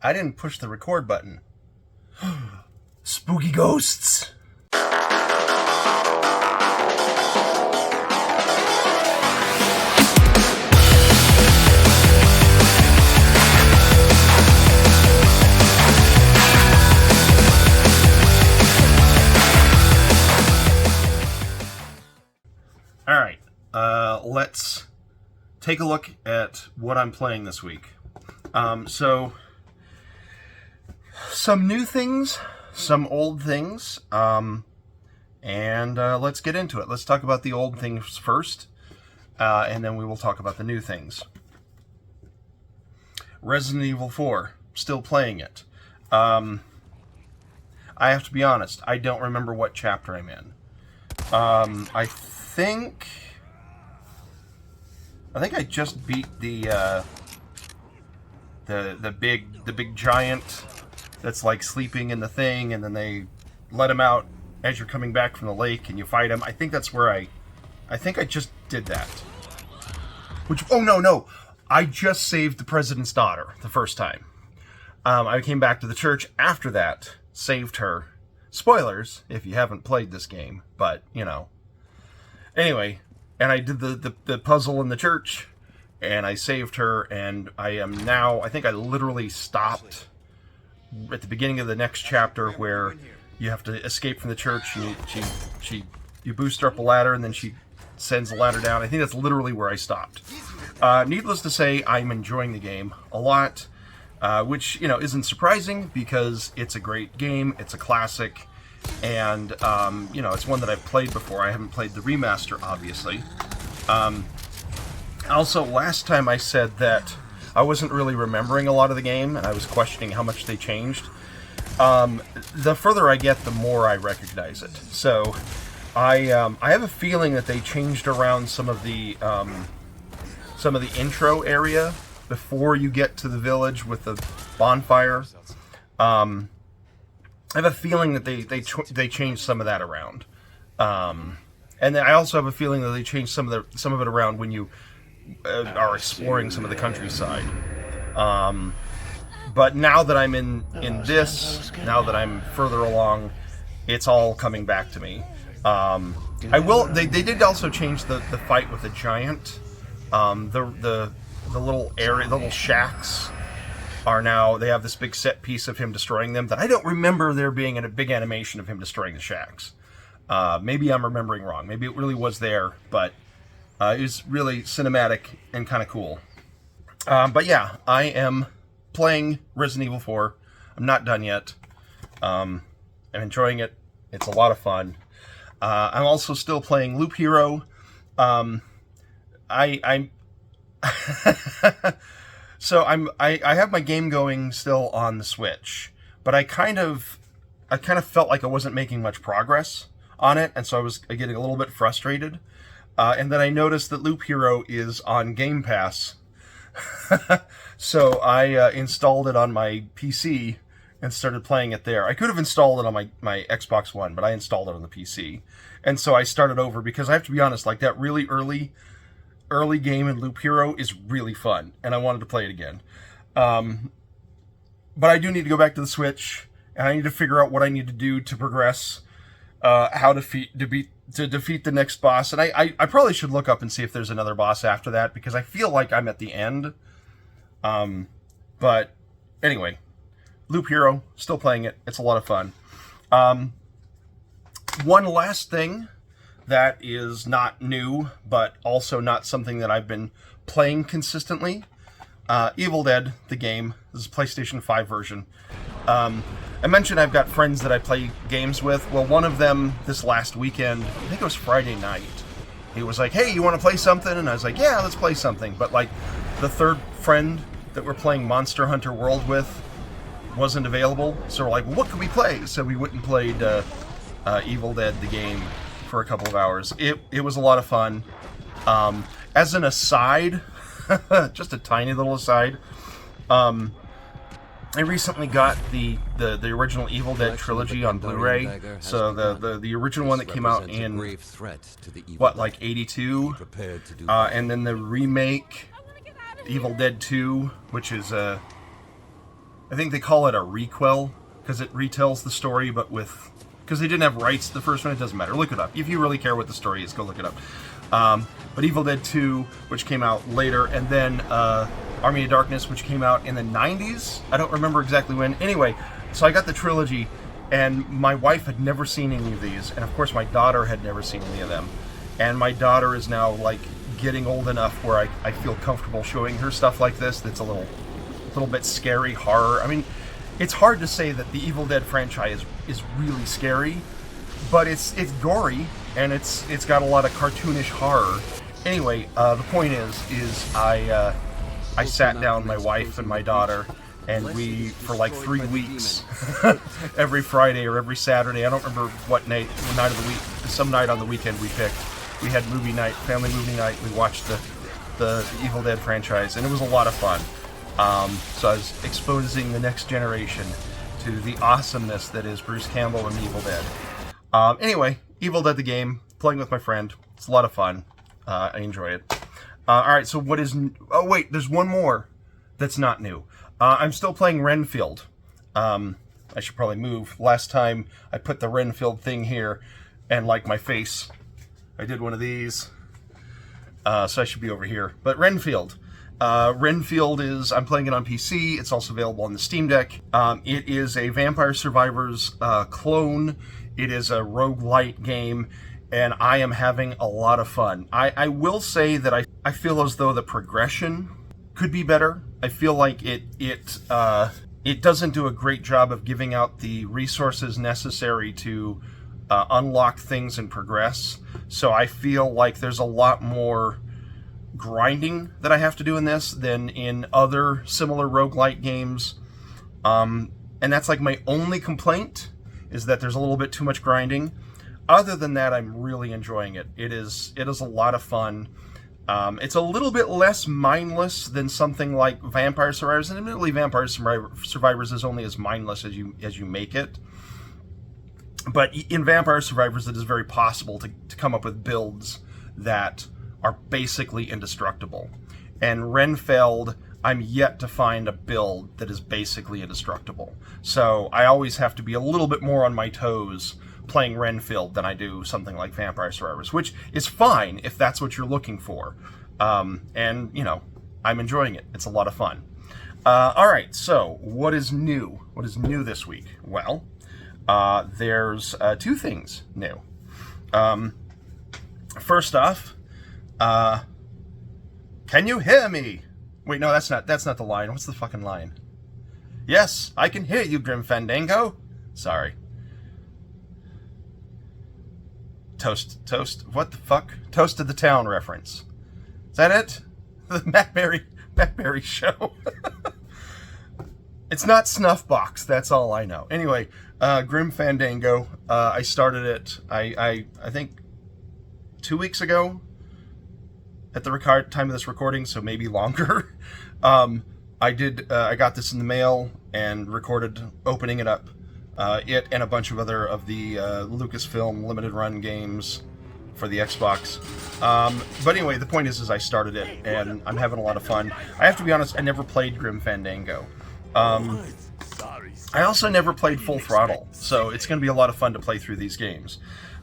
I didn't push the record button. Spooky ghosts. Alright, let's take a look at what I'm playing this week. So, some new things, some old things, and let's get into it. Let's talk about the old things first, and then we will talk about the new things. Resident Evil 4, still playing it. I have to be honest, I don't remember what chapter I'm in. I think I just beat the big giant that's like sleeping in the thing, and then they let him out as you're coming back from the lake and you fight him. I think that's where I think I just did that. No, I just saved the president's daughter the first time. I came back to the church after that, saved her. Spoilers if you haven't played this game, but you know. Anyway, and I did the puzzle in the church, and I saved her, and I am now, I think I literally stopped at the beginning of the next chapter where you have to escape from the church. You boost her up a ladder, and then she sends the ladder down. I think that's literally where I stopped. Needless to say, I'm enjoying the game a lot, which, you know, isn't surprising because it's a great game, it's a classic, and, you know, it's one that I've played before. I haven't played the remaster, obviously. Also, last time I said that I wasn't really remembering a lot of the game, and I was questioning how much they changed. The further I get, the more I recognize it. So, I have a feeling that they changed around some of the intro area before you get to the village with the bonfire. I have a feeling that they changed some of that around, and then I also have a feeling that they changed some of it around when you are exploring some of the countryside. But now that I'm in this, now that I'm further along, it's all coming back to me. They did also change the fight with the giant. The little area, the little shacks are now, they have this big set piece of him destroying them that I don't remember there being a big animation of him destroying the shacks. Maybe I'm remembering wrong. Maybe it really was there, but it was really cinematic and kind of cool. But yeah, I am playing Resident Evil 4. I'm not done yet. I'm enjoying it. It's a lot of fun. I'm also still playing Loop Hero. So I have my game going still on the Switch, but I kind of felt like I wasn't making much progress on it, and so I was getting a little bit frustrated. And then I noticed that Loop Hero is on Game Pass, so I installed it on my PC and started playing it there. I could have installed it on my Xbox One, but I installed it on the PC, and so I started over because I have to be honest, like that really early game in Loop Hero is really fun, and I wanted to play it again. But I do need to go back to the Switch, and I need to figure out what I need to do to progress, how to defeat the next boss. And I probably should look up and see if there's another boss after that, because I feel like I'm at the end. But anyway, Loop Hero, still playing it. It's a lot of fun. One last thing that is not new, but also not something that I've been playing consistently. Evil Dead, the game. This is a PlayStation 5 version. I mentioned I've got friends that I play games with. Well, one of them this last weekend, I think it was Friday night, he was like, hey, you want to play something? And I was like, yeah, let's play something. But like, the third friend that we're playing Monster Hunter World with wasn't available. So we're like, well, what can we play? So we went and played Evil Dead, the game, for a couple of hours. It was a lot of fun. As an aside, just a tiny little aside, I recently got the original Evil Dead trilogy on Blu-ray. So the original one that came out in like 82, and then the remake Evil Dead 2, which is I think they call it a requel, because it retells the story, but with... Because they didn't have rights to the first one, it doesn't matter. Look it up. If you really care what the story is, go look it up. But Evil Dead 2, which came out later, and then Army of Darkness, which came out in the 90s? I don't remember exactly when. Anyway, so I got the trilogy, and my wife had never seen any of these, and of course my daughter had never seen any of them. And my daughter is now, like, getting old enough where I feel comfortable showing her stuff like this that's a little bit scary, horror. I mean, it's hard to say that the Evil Dead franchise is really scary, but it's gory, and it's got a lot of cartoonish horror. Anyway, the point is I sat down my wife and my daughter, and we, for like 3 weeks, every Friday or every Saturday, I don't remember what night of the week, some night on the weekend we picked, we had movie night, family movie night, we watched the Evil Dead franchise, and it was a lot of fun. So I was exposing the next generation to the awesomeness that is Bruce Campbell and Evil Dead. Anyway, Evil Dead the game, playing with my friend. It's a lot of fun. I enjoy it. Alright, so what is... Oh, wait, there's one more that's not new. I'm still playing Renfield. I should probably move. Last time I put the Renfield thing here, and like my face, I did one of these. So I should be over here. But Renfield. Renfield is, I'm playing it on PC, it's also available on the Steam Deck. It is a Vampire Survivors clone, it is a roguelite game, and I am having a lot of fun. I will say that I feel as though the progression could be better. I feel like it doesn't do a great job of giving out the resources necessary to unlock things and progress, so I feel like there's a lot more grinding that I have to do in this than in other similar roguelite games. And that's like my only complaint, is that there's a little bit too much grinding. Other than that, I'm really enjoying it. It is a lot of fun. It's a little bit less mindless than something like Vampire Survivors, and admittedly Vampire Survivors is only as mindless as you make it. But in Vampire Survivors, it is very possible to come up with builds that are basically indestructible. And Renfield, I'm yet to find a build that is basically indestructible. So I always have to be a little bit more on my toes playing Renfield than I do something like Vampire Survivors, which is fine if that's what you're looking for. And, you know, I'm enjoying it. It's a lot of fun. Alright, so what is new? What is new this week? Well, there's two things new. First off, can you hear me? Wait, no, that's not the line. What's the fucking line? Yes, I can hear you, Grim Fandango. Sorry. Toast, what the fuck? Toast of the Town reference. Is that it? The Matt Berry show. It's not Snuffbox, that's all I know. Anyway, Grim Fandango, I started it, I think 2 weeks ago at the time of this recording, so maybe longer. I got this in the mail and recorded opening it up. It and a bunch of other of the Lucasfilm limited run games for the Xbox. But anyway, the point is I started it and I'm having a lot of fun. I have to be honest, I never played Grim Fandango. I also never played Full Throttle, so it's going to be a lot of fun to play through these games.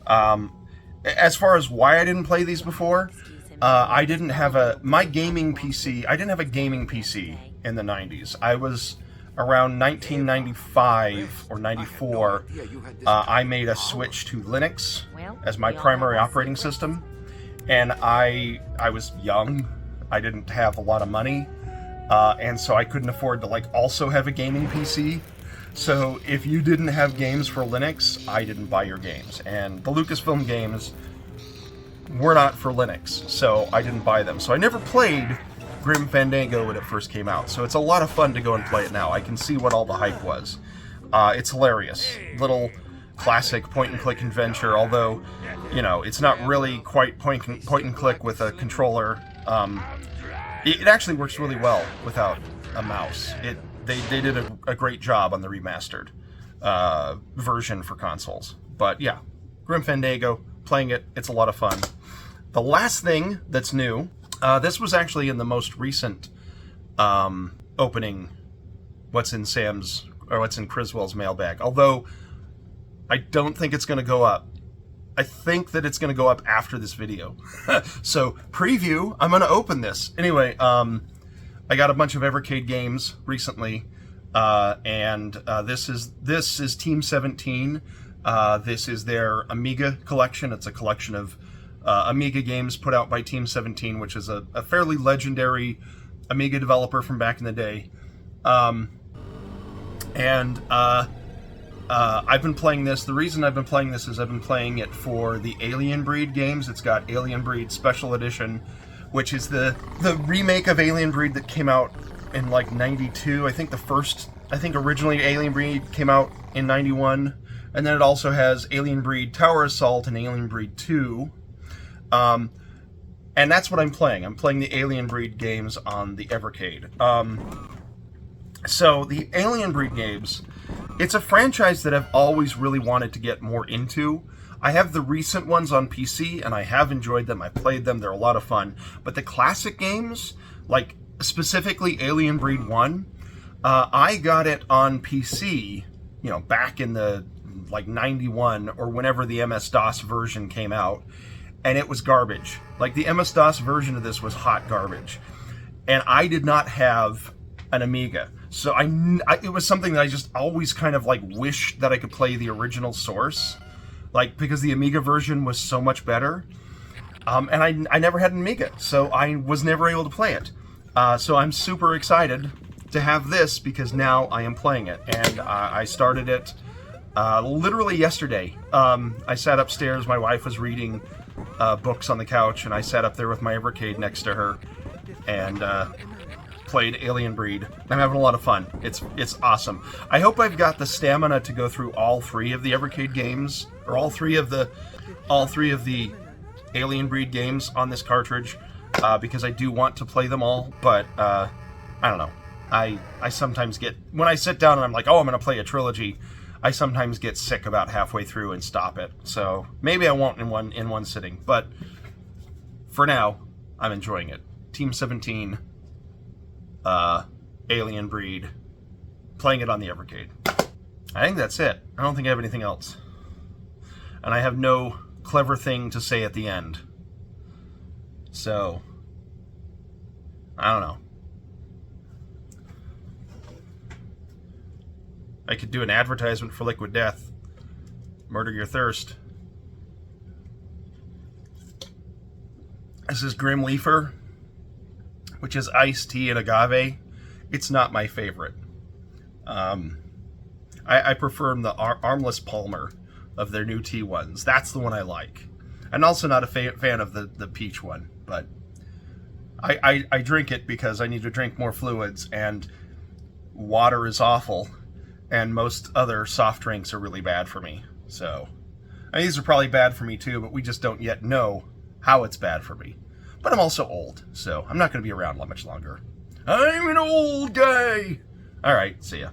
As far as why I didn't play these before, I didn't have a gaming PC in the 90s. I was around 1995 or 94. I made a switch to Linux as my primary operating system, and I was young. I didn't have a lot of money, and so I couldn't afford to also have a gaming PC. So if you didn't have games for Linux, I didn't buy your games. And the Lucasfilm games were not for Linux, so I didn't buy them. So I never played Grim Fandango when it first came out. So it's a lot of fun to go and play it now. I can see what all the hype was. It's hilarious. Little classic point-and-click adventure, although, you know, it's not really quite point-and-click with a controller. It actually works really well without a mouse. They did a great job on the remastered version for consoles. But yeah, Grim Fandango, playing it, it's a lot of fun. The last thing that's new, this was actually in the most recent opening what's in Criswell's mailbag. Although I don't think it's going to go up. I think that it's going to go up after this video. So preview, I'm going to open this. Anyway, I got a bunch of Evercade games recently, and this is Team 17. This is their Amiga collection. It's a collection of Amiga games put out by Team 17, which is a fairly legendary Amiga developer from back in the day. I've been playing this. The reason I've been playing this is I've been playing it for the Alien Breed games. It's got Alien Breed Special Edition, which is the remake of Alien Breed that came out in like 92. I think originally Alien Breed came out in 91. And then it also has Alien Breed Tower Assault and Alien Breed 2. And that's what I'm playing. I'm playing the Alien Breed games on the Evercade. So the Alien Breed games, it's a franchise that I've always really wanted to get more into. I have the recent ones on PC, and I have enjoyed them. I played them. They're a lot of fun. But the classic games, like specifically Alien Breed 1, I got it on PC, back in the, 91 or whenever the MS-DOS version came out, and it was garbage. Like, the MS-DOS version of this was hot garbage. And I did not have an Amiga. So it was something that I just always kind of wished that I could play the original source, because the Amiga version was so much better. And I never had an Amiga, so I was never able to play it. So I'm super excited to have this because now I am playing it. And I started it literally yesterday. I sat upstairs, my wife was reading books on the couch, and I sat up there with my Evercade next to her and played Alien Breed. I'm having a lot of fun. It's awesome. I hope I've got the stamina to go through all three of the Evercade games, or all three of the Alien Breed games on this cartridge, because I do want to play them all, but I don't know. I sometimes get, when I sit down and I'm like, oh, I'm going to play a trilogy, I sometimes get sick about halfway through and stop it. So maybe I won't in one sitting, but for now, I'm enjoying it. Team 17, Alien Breed, playing it on the Evercade. I think that's it. I don't think I have anything else. And I have no clever thing to say at the end. So, I don't know. I could do an advertisement for Liquid Death. Murder Your Thirst. This is Grim Leafer, which is iced tea and agave. It's not my favorite. I prefer the Armless Palmer of their new tea ones. That's the one I like. I'm also not a fan of the peach one, but I drink it because I need to drink more fluids, and water is awful, and most other soft drinks are really bad for me. So, these are probably bad for me too, but we just don't yet know how it's bad for me. But I'm also old, so I'm not going to be around much longer. I'm an old guy! Alright, see ya.